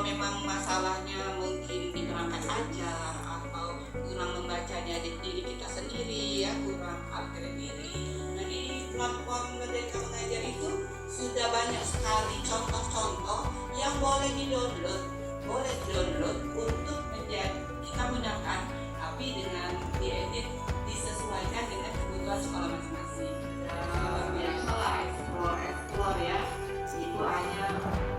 memang masalahnya mungkin di perangkat ajar atau kurang membacanya di diri kita sendiri ya, kurang upgrade diri. Nah, di platform Merdeka Mengajar itu sudah banyak sekali contoh-contoh yang boleh di-download untuk menjadi kita gunakan, tapi dengan diedit disesuaikan dengan kebutuhan sekolah masing-masing. Biasalah explore ya, itu hanya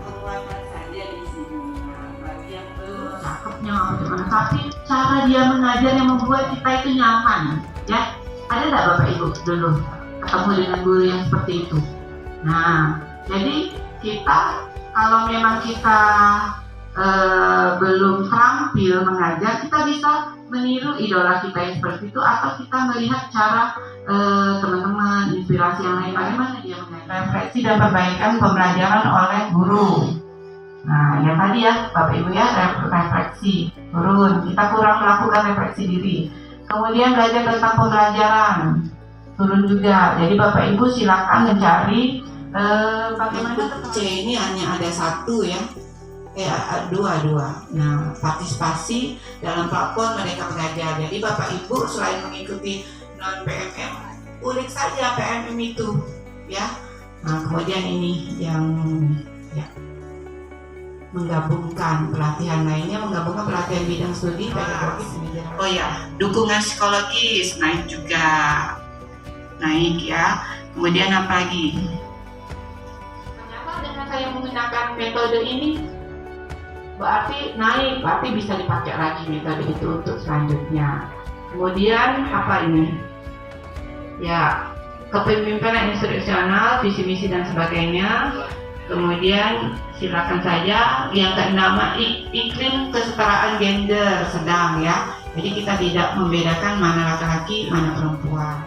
penguatan saja di sini. Nah, bagi yang belum cakepnya bagaimana, tapi cara dia mengajar yang membuat kita itu nyaman ya. Ada nggak Bapak Ibu dulu ketemu dengan guru yang seperti itu? Nah, jadi kita kalau memang kita belum terampil mengajar, kita bisa meniru idola kita yang seperti itu, atau kita melihat cara teman-teman inspirasi yang lain bagaimana dia mengajar. Refleksi dan perbaikan pembelajaran oleh guru. Nah, yang tadi ya Bapak Ibu ya, refleksi turun, kita kurang melakukan refleksi diri. Kemudian belajar tentang pembelajaran turun juga. Jadi Bapak Ibu silakan mencari bagaimana. C ini hanya ada satu ya, dua. Nah, partisipasi dalam platform Merdeka Mengajar. Jadi Bapak Ibu selain mengikuti non PMM, ulik saja PMM itu ya. Nah, kemudian ini yang ya, menggabungkan pelatihan lainnya, menggabungkan pelatihan bidang studi pedagogis. Oh ya, dukungan psikologis naik juga, naik ya. Kemudian apa lagi? Ternyata dengan saya menggunakan metode ini berarti naik, berarti bisa dipakai lagi metode itu untuk selanjutnya. Kemudian apa ini? Ya, kepemimpinan instruksional, visi misi dan sebagainya. Kemudian silakan saja yang keenam, iklim kesetaraan gender sedang ya. Jadi kita tidak membedakan mana laki-laki, mana perempuan.